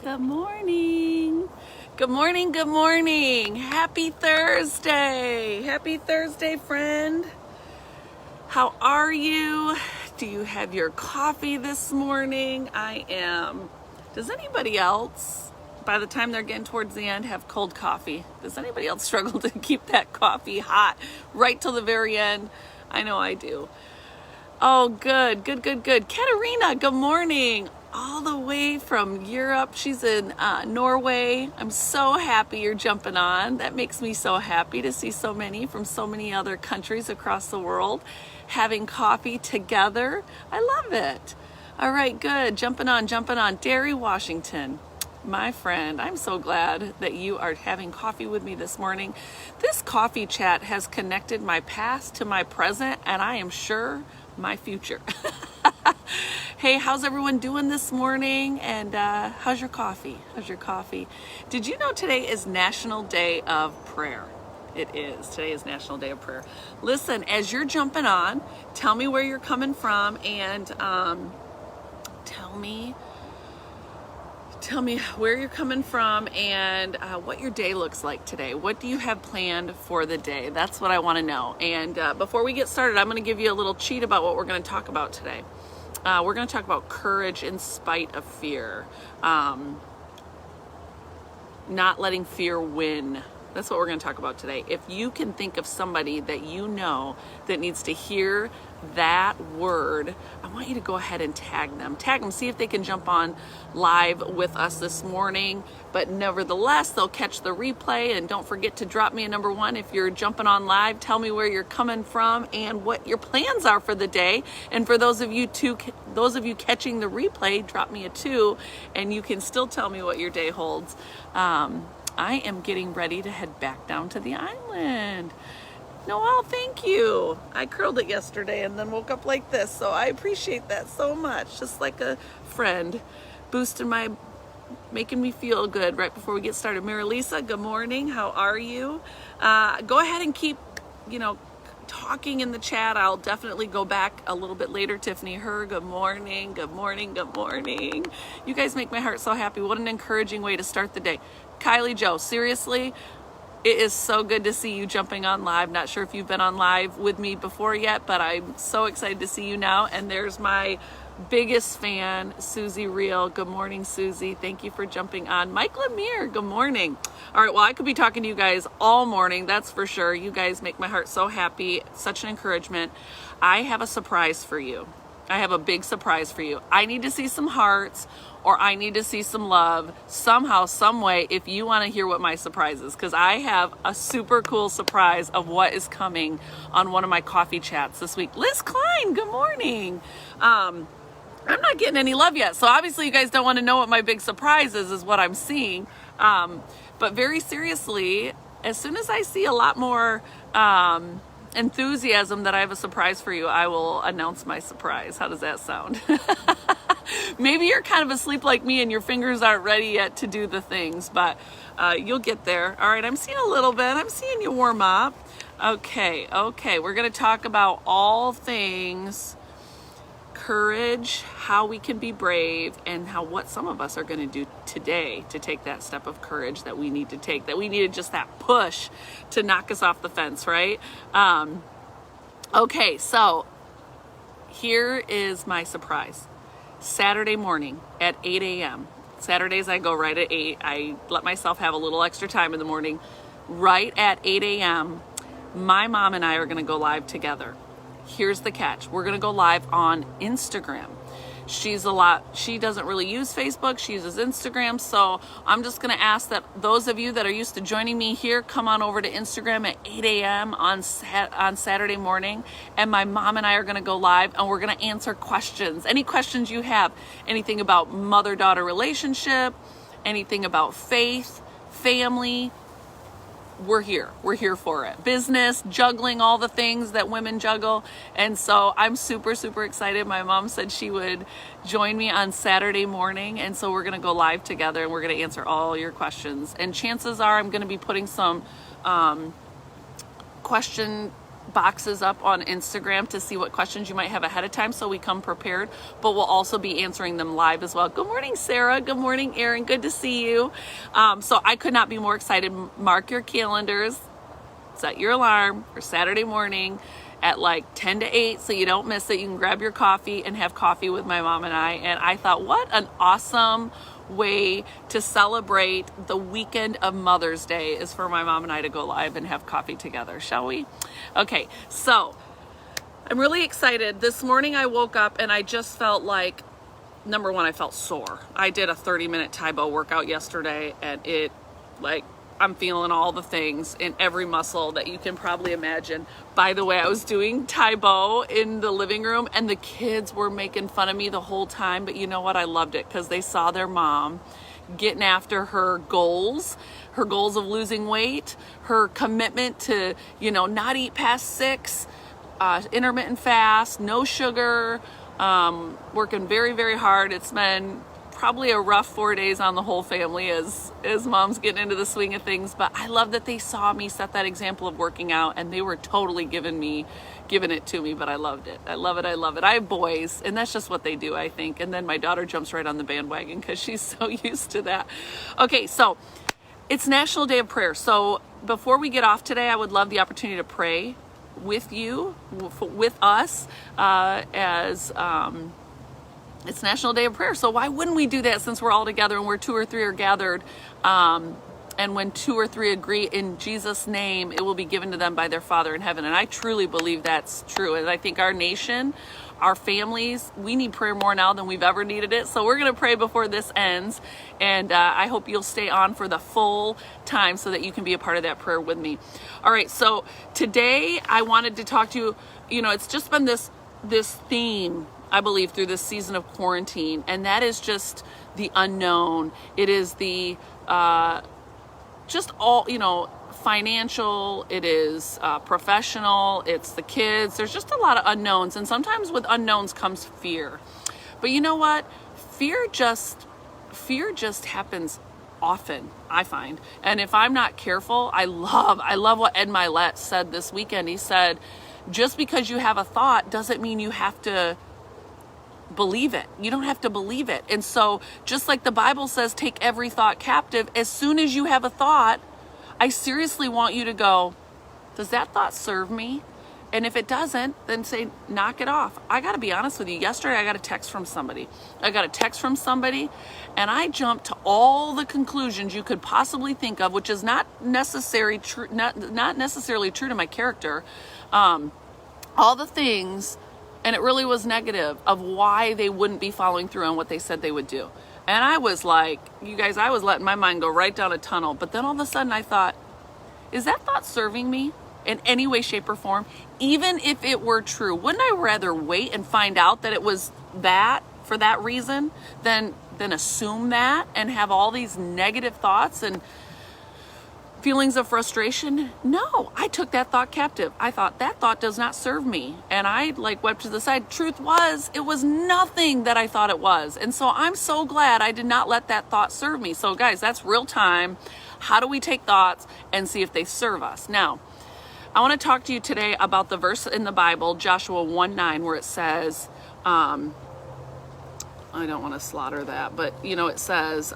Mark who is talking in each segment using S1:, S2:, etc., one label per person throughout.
S1: Good morning. Good morning. Good morning. Happy Thursday. Happy Thursday, friend. How are you? Do you have your coffee this morning? I am. Does anybody else, by the time they're getting towards the end, have cold coffee? Does anybody else struggle to keep that coffee hot right till the very end? I know I do. Oh, good. Katerina, good morning. All the way from Europe. She's in Norway. I'm so happy you're jumping on. That makes me so happy to see so many from so many other countries across the world having coffee together. I love it. All right, good. Jumping on. Derry, Washington. My friend, I'm so glad that you are having coffee with me this morning. This coffee chat has connected my past to my present, and I am sure my future. Hey, how's everyone doing this morning? And how's your coffee? Did you know today is National Day of Prayer? It is. Today is National Day of Prayer. Listen, as you're jumping on, tell me where you're coming from, and tell me where you're coming from and what your day looks like today. What do you have planned for the day? That's what I want to know. And before we get started, I'm going to give you a little cheat about what we're going to talk about today. We're going to talk about courage in spite of fear. Not letting fear win. That's what we're going to talk about today. If you can think of somebody that you know that needs to hear that word, I want you to go ahead and tag them. See if they can jump on live with us this morning. But nevertheless, they'll catch the replay. And don't forget to drop me a number 1 if you're jumping on live. Tell me where you're coming from and what your plans are for the day. And for those of you catching the replay, drop me a 2, and you can still tell me what your day holds. I am getting ready to head back down to the island. Noelle, thank you. I curled it yesterday and then woke up like this, so I appreciate that so much. Just like a friend, making me feel good right before we get started. Marilisa, good morning. How are you? Go ahead and keep, talking in the chat. I'll definitely go back a little bit later. Tiffany Herr, good morning. You guys make my heart so happy. What an encouraging way to start the day. Kylie Joe, seriously, it is so good to see you jumping on live. Not sure if you've been on live with me before yet, but I'm so excited to see you now. And there's my biggest fan, Susie Reel. Good morning, Susie. Thank you for jumping on. Mike Lemire, good morning. All right, well, I could be talking to you guys all morning, that's for sure. You guys make my heart so happy. Such an encouragement. I have a surprise for you. I have a big surprise for you. I need to see some hearts, or I need to see some love somehow, some way, if you want to hear what my surprise is, because I have a super cool surprise of what is coming on one of my coffee chats this week. Liz Klein, good morning. I'm not getting any love yet, so obviously you guys don't want to know what my big surprise is what I'm seeing. But very seriously, as soon as I see a lot more enthusiasm that I have a surprise for you, I will announce my surprise. How does that sound? Maybe you're kind of asleep like me and your fingers aren't ready yet to do the things, but you'll get there. All right, I'm seeing a little bit. I'm seeing you warm up. Okay. We're going to talk about all things courage, how we can be brave, and what some of us are going to do today to take that step of courage that we need to take, that we needed just that push to knock us off the fence, right? Okay, so here is my surprise. Saturday morning at 8 a.m. Saturdays I go right at 8. I let myself have a little extra time in the morning. Right at 8 a.m., my mom and I are going to go live together. Here's the catch. We're going to go live on Instagram. She doesn't really use Facebook. She uses Instagram. So I'm just going to ask that those of you that are used to joining me here, come on over to Instagram at 8 a.m. on Saturday morning. And my mom and I are going to go live, and we're going to answer questions. Any questions you have, anything about mother-daughter relationship, anything about faith, family, we're here for it. Business, juggling, all the things that women juggle. And so I'm super excited. My mom said she would join me on Saturday morning, and so we're going to go live together and we're going to answer all your questions. And chances are I'm going to be putting some question boxes up on Instagram to see what questions you might have ahead of time so we come prepared, but we'll also be answering them live as well. Good morning, Sarah. Good morning, Erin. Good to see you. So I could not be more excited. Mark your calendars. Set your alarm for Saturday morning at like 10 to 8 so you don't miss it. You can grab your coffee and have coffee with my mom and I. And I thought, what an awesome way to celebrate the weekend of Mother's Day is for my mom and I to go live and have coffee together, shall we? Okay, so I'm really excited. This morning I woke up and I just felt like, number one, I felt sore. I did a 30-minute Tae Bo workout yesterday and I'm feeling all the things in every muscle that you can probably imagine. By the way, I was doing Tae Bo in the living room and the kids were making fun of me the whole time, but you know what? I loved it because they saw their mom getting after her goals of losing weight, her commitment to, not eat past 6, intermittent fast, no sugar, working very, very hard. It's been probably a rough 4 days on the whole family as mom's getting into the swing of things, but I love that they saw me set that example of working out and they were totally giving it to me, but I loved it. I love it. I have boys and that's just what they do, I think. And then my daughter jumps right on the bandwagon because she's so used to that. Okay, so it's National Day of Prayer. So before we get off today, I would love the opportunity to pray with you, with us, it's National Day of Prayer. So why wouldn't we do that since we're all together and where 2 or 3 are gathered? And when 2 or 3 agree in Jesus' name, it will be given to them by their Father in heaven. And I truly believe that's true. And I think our nation, our families, we need prayer more now than we've ever needed it. So we're going to pray before this ends. And I hope you'll stay on for the full time so that you can be a part of that prayer with me. All right. So today I wanted to talk to you, it's just been this theme, I believe, through this season of quarantine, and that is just the unknown. It is the just all, financial, it is professional, it's the kids. There's just a lot of unknowns, and sometimes with unknowns comes fear. But you know what? Fear just happens often, I find. And if I'm not careful, I love what Ed Milet said this weekend. He said, just because you have a thought doesn't mean you have to believe it. You don't have to believe it. And so just like the Bible says, take every thought captive, as soon as you have a thought, I seriously want you to go, does that thought serve me? And if it doesn't, then say, knock it off. I got to be honest with you. Yesterday, I got a text from somebody. And I jumped to all the conclusions you could possibly think of, which is not necessarily true to my character. All the things. And it really was negative of why they wouldn't be following through on what they said they would do. And I was like, you guys, I was letting my mind go right down a tunnel. But then all of a sudden I thought, is that thought serving me in any way, shape, or form? Even if it were true, wouldn't I rather wait and find out that it was that for that reason than assume that and have all these negative thoughts and feelings of frustration? No, I took that thought captive. I thought that thought does not serve me. And I wept to the side. Truth was, it was nothing that I thought it was. And so I'm so glad I did not let that thought serve me. So guys, that's real time. How do we take thoughts and see if they serve us? Now, I want to talk to you today about the verse in the Bible, Joshua 1:9, where it says, I don't want to slaughter that, but it says,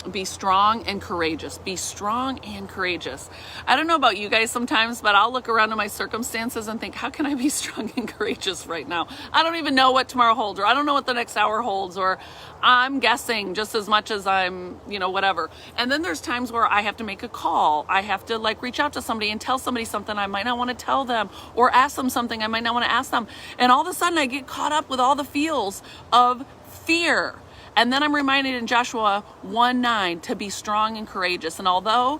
S1: be strong and courageous. Be strong and courageous. I don't know about you guys sometimes, but I'll look around at my circumstances and think, how can I be strong and courageous right now? I don't even know what tomorrow holds, or I don't know what the next hour holds, or I'm guessing just as much as I'm, whatever. And then there's times where I have to make a call. I have to reach out to somebody and tell somebody something I might not want to tell them, or ask them something I might not want to ask them. And all of a sudden I get caught up with all the feels of fear. And then I'm reminded in Joshua 1:9 to be strong and courageous. And although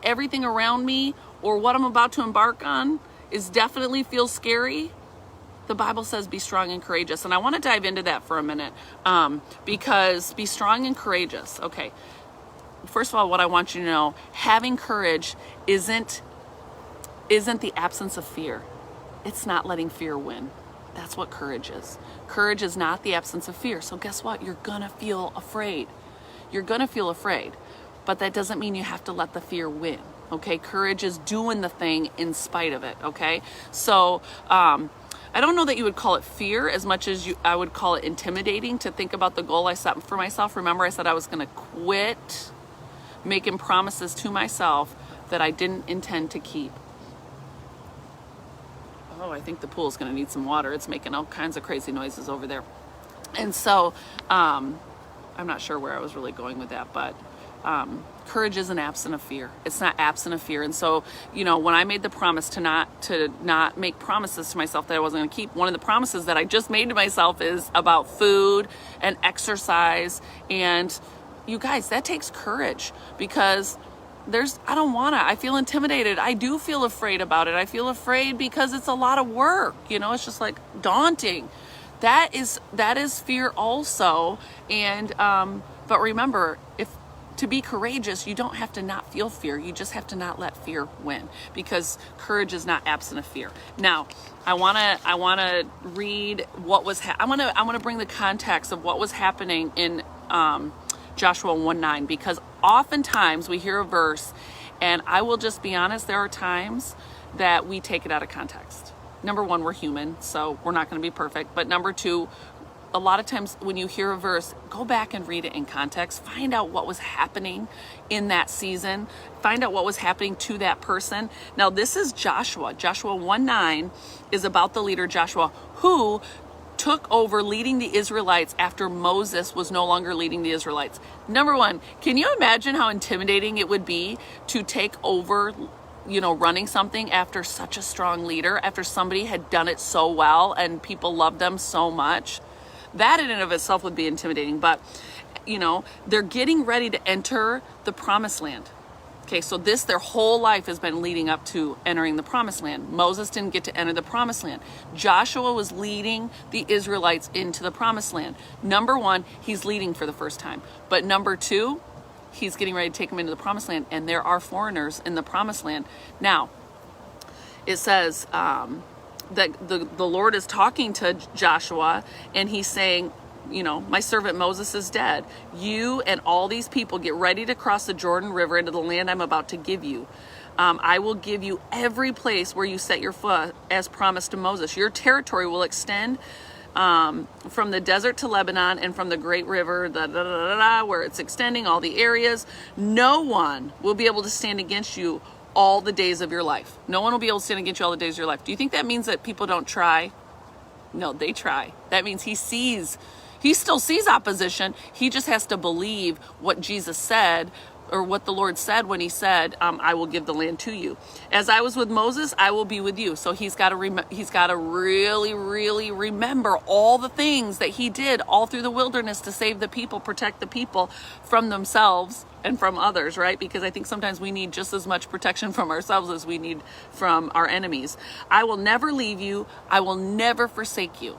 S1: everything around me or what I'm about to embark on definitely feels scary, the Bible says be strong and courageous. And I want to dive into that for a minute because be strong and courageous. Okay, first of all, what I want you to know, having courage isn't the absence of fear. It's not letting fear win. That's what courage is. Courage is not the absence of fear. So guess what? You're going to feel afraid. But that doesn't mean you have to let the fear win. Okay, courage is doing the thing in spite of it. Okay, so I don't know that you would call it fear as much as I would call it intimidating to think about the goal I set for myself. Remember, I said I was going to quit making promises to myself that I didn't intend to keep. Oh, I think the pool is going to need some water. It's making all kinds of crazy noises over there. And so I'm not sure where I was really going with that, but courage isn't absent of fear. It's not absent of fear. And so, when I made the promise to not make promises to myself that I wasn't going to keep, one of the promises that I just made to myself is about food and exercise. And you guys, that takes courage, because I feel intimidated. I do feel afraid about it. I feel afraid because it's a lot of work. It's just like daunting. That is fear also. And, but remember, to be courageous, you don't have to not feel fear. You just have to not let fear win, because courage is not absent of fear. Now, I want to read what was, I want to bring the context of what was happening in, Joshua 1:9, because oftentimes we hear a verse, and I will just be honest, there are times that we take it out of context. Number one, we're human, so we're not going to be perfect. But number two, a lot of times when you hear a verse, go back and read it in context. Find out what was happening in that season. Find out what was happening to that person. Now, this is Joshua. Joshua 1:9 is about the leader Joshua, who took over leading the Israelites after Moses was no longer leading the Israelites. Number one, can you imagine how intimidating it would be to take over, running something after such a strong leader, after somebody had done it so well and people loved them so much? That in and of itself would be intimidating. But, they're getting ready to enter the promised land. Okay, so their whole life has been leading up to entering the promised land. Moses didn't get to enter the promised land. Joshua was leading the Israelites into the promised land. Number one, he's leading for the first time. But number two, he's getting ready to take them into the promised land, and there are foreigners in the promised land. Now, it says that the Lord is talking to Joshua, and he's saying, my servant Moses is dead. You and all these people get ready to cross the Jordan River into the land I'm about to give you. I will give you every place where you set your foot as promised to Moses. Your territory will extend from the desert to Lebanon and from the great river, where it's extending, all the areas. No one will be able to stand against you all the days of your life. No one will be able to stand against you all the days of your life. Do you think that means that people don't try? No, they try. That means he still sees opposition. He just has to believe what Jesus said, or what the Lord said when he said, I will give the land to you. As I was with Moses, I will be with you. So he's got to really, really remember all the things that he did all through the wilderness to save the people, protect the people from themselves and from others, right? Because I think sometimes we need just as much protection from ourselves as we need from our enemies. I will never leave you. I will never forsake you.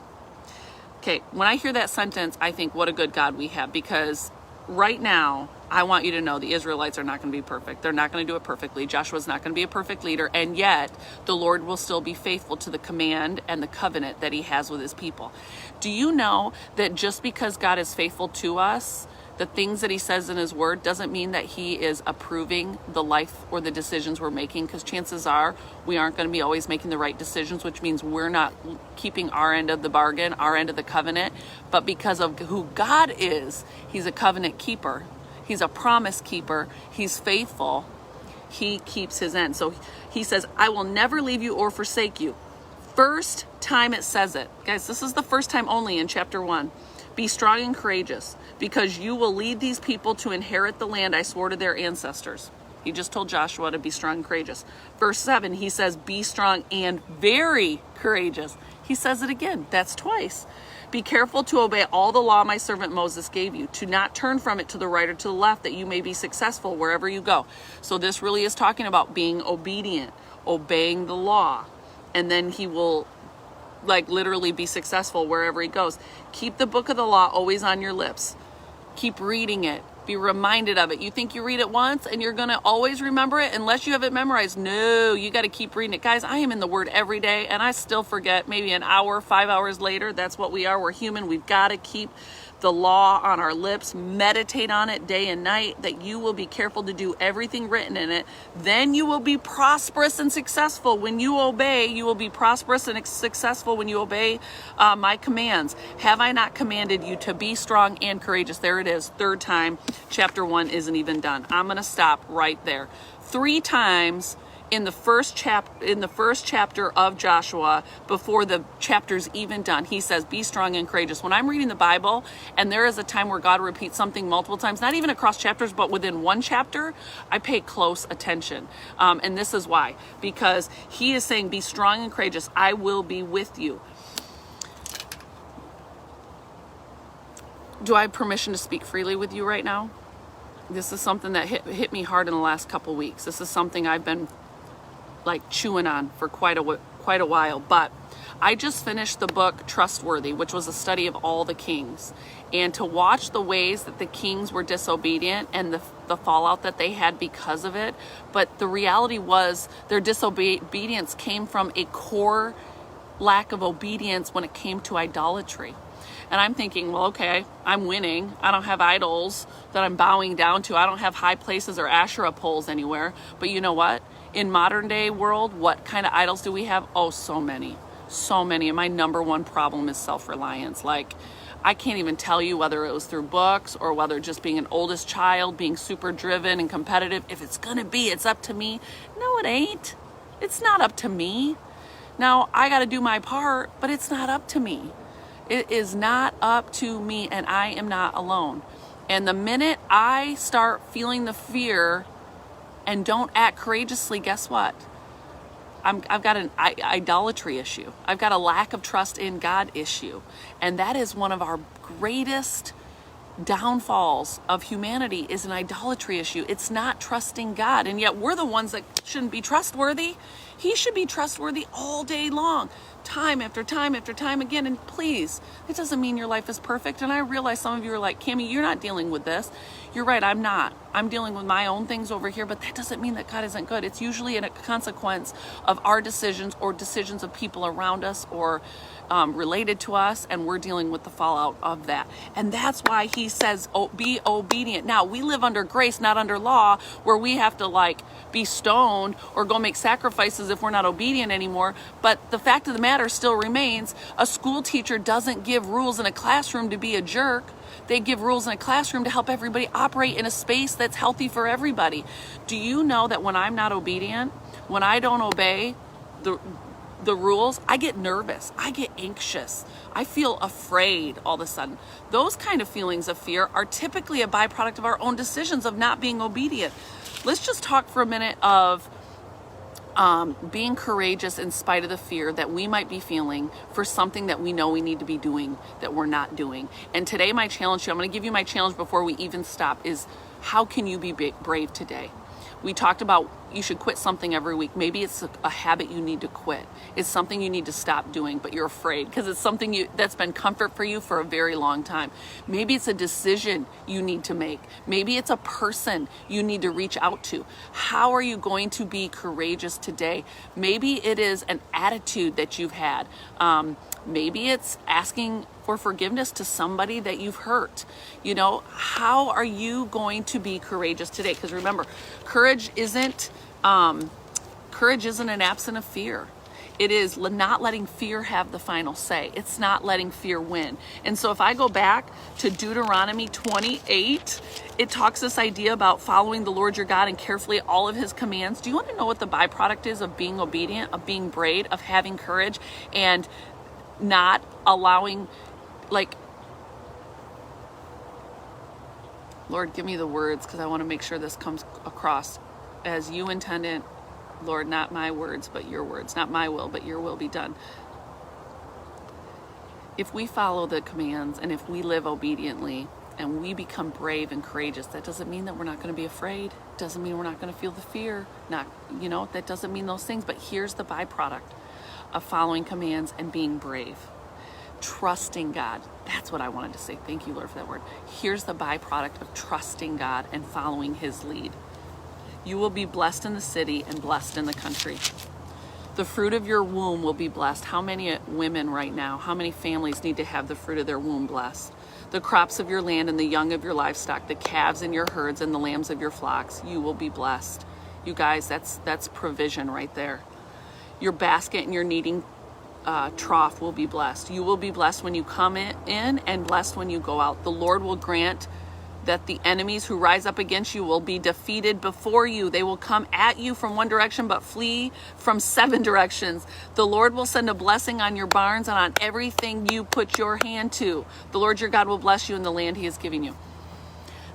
S1: Okay, when I hear that sentence, I think, what a good God we have, because right now, I want you to know the Israelites are not going to be perfect. They're not going to do it perfectly. Joshua's not going to be a perfect leader, and yet the Lord will still be faithful to the command and the covenant that he has with his people. Do you know that just because God is faithful to us, the things that he says in his word, doesn't mean that he is approving the life or the decisions we're making? Because chances are we aren't going to be always making the right decisions, which means we're not keeping our end of the bargain, our end of the covenant. But because of who God is, he's a covenant keeper. He's a promise keeper. He's faithful. He keeps his end. So he says, I will never leave you or forsake you. First time it says it. Guys, this is the first time only in chapter 1. Be strong and courageous, because you will lead these people to inherit the land I swore to their ancestors. He just told Joshua to be strong and courageous. Verse 7, he says, be strong and very courageous. He says it again. That's twice. Be careful to obey all the law my servant Moses gave you, to not turn from it to the right or to the left, that you may be successful wherever you go. So this really is talking about being obedient, obeying the law, and then he will literally be successful wherever he goes. Keep the book of the law always on your lips. Keep reading it. Be reminded of it. You think you read it once and you're going to always remember it unless you have it memorized. No, you got to keep reading it. Guys, I am in the Word every day and I still forget maybe an hour, 5 hours later. That's what we are. We're human. We've got to keep the law on our lips, meditate on it day and night, that you will be careful to do everything written in it. Then you will be prosperous and successful. When you obey, you will be prosperous and successful when you obey my commands. Have I not commanded you to be strong and courageous? There it is, third time. Chapter 1 isn't even done. I'm going to stop right there. 3 times in the first chapter of Joshua, before the chapter's even done, he says, be strong and courageous. When I'm reading the Bible and there is a time where God repeats something multiple times, not even across chapters, but within one chapter, I pay close attention. And this is why, because he is saying, be strong and courageous. I will be with you. Do I have permission to speak freely with you right now? This is something that hit me hard in the last couple weeks. This is something I've been like chewing on for quite a while, but I just finished the book Trustworthy, which was a study of all the kings, and to watch the ways that the kings were disobedient and the fallout that they had because of it. But the reality was their disobedience came from a core lack of obedience when it came to idolatry. And I'm thinking, well, okay, I'm winning. I don't have idols that I'm bowing down to. I don't have high places or Asherah poles anywhere. But you know what? In modern day world, what kind of idols do we have? Oh, so many. So many. And my number one problem is self-reliance. Like, I can't even tell you whether it was through books or whether just being an oldest child, being super driven and competitive. If it's going to be, it's up to me. No, it ain't. It's not up to me. Now, I got to do my part, but it's not up to me. It is not up to me, and I am not alone. And the minute I start feeling the fear and don't act courageously, guess what? I've got an idolatry issue. I've got a lack of trust in God issue. And that is one of our greatest downfalls of humanity, is an idolatry issue. It's not trusting God. And yet we're the ones that shouldn't be trustworthy. He should be trustworthy all day long, time after time after time again. And please, it doesn't mean your life is perfect. And I realize some of you are like, Cami, you're not dealing with this. You're right, I'm not. I'm dealing with my own things over here, but that doesn't mean that God isn't good. It's usually a consequence of our decisions or decisions of people around us or related to us, and we're dealing with the fallout of that. And that's why he says, be obedient. Now, we live under grace, not under law, where we have to like be stoned or go make sacrifices if we're not obedient anymore. But the fact of the matter still remains, a school teacher doesn't give rules in a classroom to be a jerk. They give rules in a classroom to help everybody operate in a space that's healthy for everybody. Do you know that when I'm not obedient, when I don't obey the rules, I get nervous, I get anxious, I feel afraid all of a sudden. Those kind of feelings of fear are typically a byproduct of our own decisions of not being obedient. Let's just talk for a minute of being courageous in spite of the fear that we might be feeling for something that we know we need to be doing that we're not doing. And today my challenge to you, I'm going to give you my challenge before we even stop, is how can you be brave today? We talked about you should quit something every week. Maybe it's a habit you need to quit. It's something you need to stop doing, but you're afraid because it's something that's been comfort for you for a very long time. Maybe it's a decision you need to make. Maybe it's a person you need to reach out to. How are you going to be courageous today? Maybe it is an attitude that you've had. Maybe it's asking for forgiveness to somebody that you've hurt. You know, how are you going to be courageous today? Because remember, courage isn't an absence of fear. It is not letting fear have the final say. It's not letting fear win. And so if I go back to Deuteronomy 28, it talks this idea about following the Lord your God and carefully all of his commands. Do you want to know what the byproduct is of being obedient, of being brave, of having courage, and not allowing, like, Lord, give me the words because I want to make sure this comes across as you intended. Lord, not my words, but your words. Not my will, but your will be done. If we follow the commands and if we live obediently and we become brave and courageous, that doesn't mean that we're not going to be afraid. Doesn't mean we're not going to feel the fear. That doesn't mean those things. But here's the byproduct of following commands and being brave. Trusting God. That's That's what I wanted to say. Thank you, Lord, for that word. Here's the byproduct of trusting God and following his lead. You will be blessed in the city and blessed in the country. The fruit of your womb will be blessed. How many women right now, how many families need to have the fruit of their womb blessed? The crops of your land and the young of your livestock, the calves in your herds and the lambs of your flocks, you will be blessed. You guys, that's provision right there. Your basket and your kneading trough will be blessed. You will be blessed when you come in and blessed when you go out. The Lord will grant that the enemies who rise up against you will be defeated before you. They will come at you from one direction, but flee from 7 directions. The Lord will send a blessing on your barns and on everything you put your hand to. The Lord your God will bless you in the land he is giving you.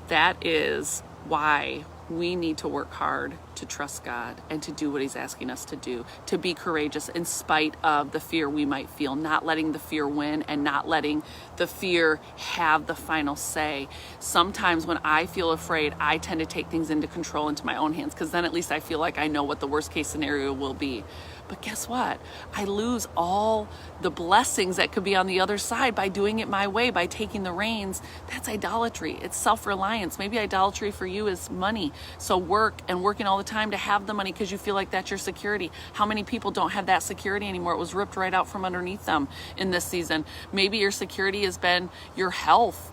S1: That is why we need to work hard to trust God and to do what he's asking us to do, to be courageous in spite of the fear we might feel, not letting the fear win and not letting the fear have the final say. Sometimes when I feel afraid, I tend to take things into control into my own hands, because then at least I feel like I know what the worst case scenario will be. But guess what? I lose all the blessings that could be on the other side by doing it my way, by taking the reins. That's idolatry. It's self-reliance. Maybe idolatry for you is money. So working all the time to have the money because you feel like that's your security. How many people don't have that security anymore? It was ripped right out from underneath them in this season. Maybe your security has been your health.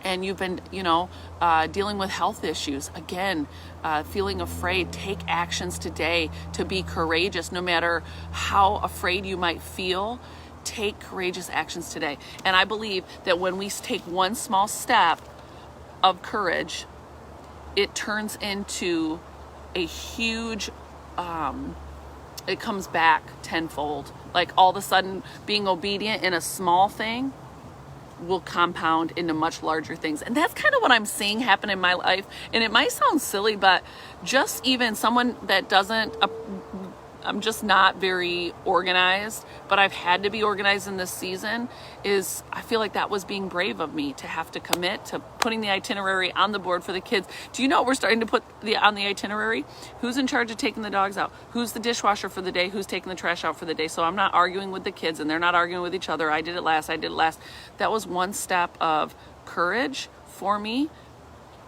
S1: And you've been, dealing with health issues. Again, feeling afraid. Take actions today to be courageous. No matter how afraid you might feel, take courageous actions today. And I believe that when we take one small step of courage, it turns into a huge, it comes back tenfold. Like all of a sudden being obedient in a small thing will compound into much larger things. And that's kind of what I'm seeing happen in my life. And it might sound silly, but just even someone that I'm just not very organized, but I've had to be organized in this season, I feel like that was being brave of me to have to commit to putting the itinerary on the board for the kids. Do you know what we're starting to put on the itinerary? Who's in charge of taking the dogs out? Who's the dishwasher for the day? Who's taking the trash out for the day? So I'm not arguing with the kids and they're not arguing with each other. I did it last. That was one step of courage for me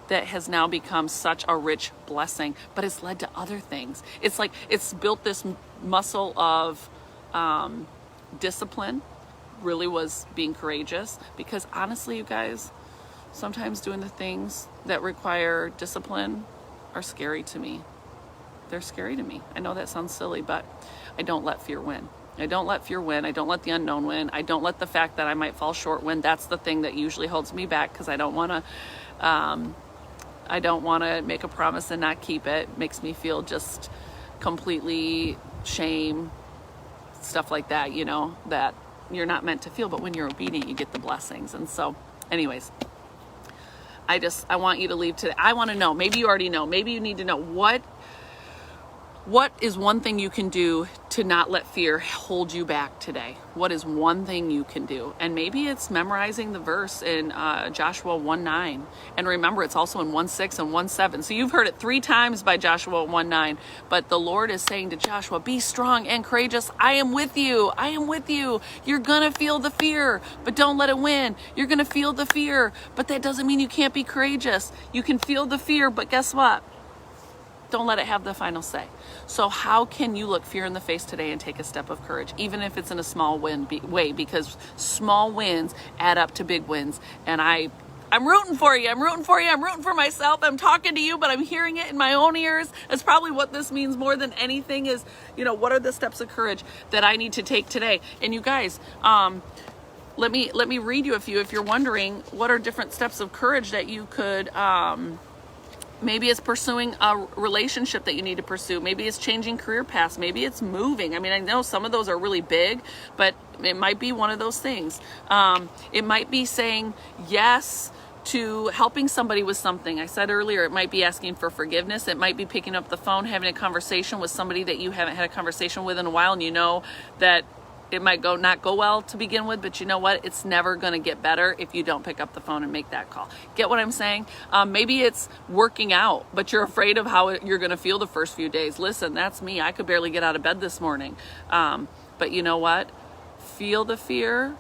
S1: that has now become such a rich blessing, but it's led to other things. It's like it's built this muscle of discipline. Really was being courageous, because honestly, you guys, sometimes doing the things that require discipline are scary to me. They're scary to me. I know that sounds silly, but I don't let fear win. I don't let fear win. I don't let the unknown win. I don't let the fact that I might fall short win. That's the thing that usually holds me back, because I don't want to make a promise and not keep it. It makes me feel just completely shame, stuff like that, that you're not meant to feel. But when you're obedient, you get the blessings. And so anyways, I want you to leave today. I want to know, maybe you already know, maybe you need to know, what is one thing you can do to not let fear hold you back today? What is one thing you can do? And maybe it's memorizing the verse in Joshua 1:9. And remember, it's also in 1:6 and 1:7. So you've heard it 3 times by Joshua 1:9. But the Lord is saying to Joshua, be strong and courageous. I am with you. I am with you. You're going to feel the fear, but don't let it win. You're going to feel the fear, but that doesn't mean you can't be courageous. You can feel the fear, but guess what? Don't let it have the final say. So how can you look fear in the face today and take a step of courage, even if it's in a small way, because small wins add up to big wins. And I'm rooting for you. I'm rooting for you. I'm rooting for myself. I'm talking to you, but I'm hearing it in my own ears. That's probably what this means more than anything is, what are the steps of courage that I need to take today? And you guys, let me read you a few. If you're wondering, what are different steps of courage that you could, maybe it's pursuing a relationship that you need to pursue. Maybe it's changing career paths. Maybe it's moving. I mean, I know some of those are really big, but it might be one of those things. It might be saying yes to helping somebody with something. I said earlier, it might be asking for forgiveness. It might be picking up the phone, having a conversation with somebody that you haven't had a conversation with in a while, and you know that it might not go well to begin with, but you know what? It's never going to get better if you don't pick up the phone and make that call. Get what I'm saying? Maybe it's working out, but you're afraid of how you're going to feel the first few days. Listen, that's me. I could barely get out of bed this morning. But you know what? Feel the fear,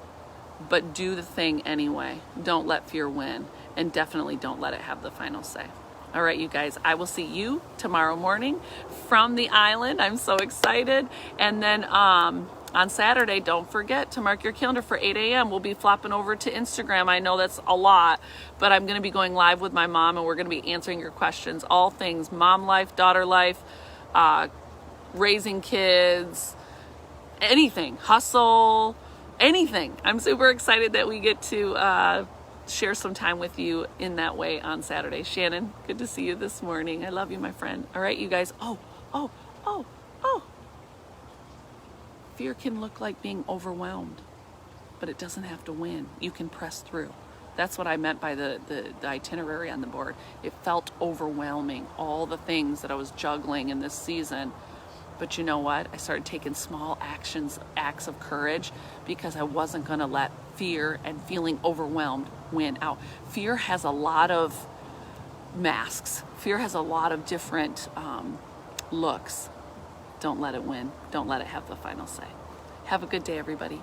S1: but do the thing anyway. Don't let fear win, and definitely don't let it have the final say. All right, you guys, I will see you tomorrow morning from the island. I'm so excited. And then on Saturday, don't forget to mark your calendar for 8 a.m. We'll be flopping over to Instagram. I know that's a lot, but I'm going to be going live with my mom, and we're going to be answering your questions. All things mom life, daughter life, raising kids, anything, hustle, anything. I'm super excited that we get to share some time with you in that way on Saturday. Shannon, good to see you this morning. I love you, my friend. All right, you guys. Oh. Fear can look like being overwhelmed, but it doesn't have to win. You can press through. That's what I meant by the itinerary on the board. It felt overwhelming, all the things that I was juggling in this season. But you know what? I started taking small acts of courage, because I wasn't going to let fear and feeling overwhelmed win out. Fear has a lot of masks. Fear has a lot of different looks. Don't let it win. Don't let it have the final say. Have a good day, everybody.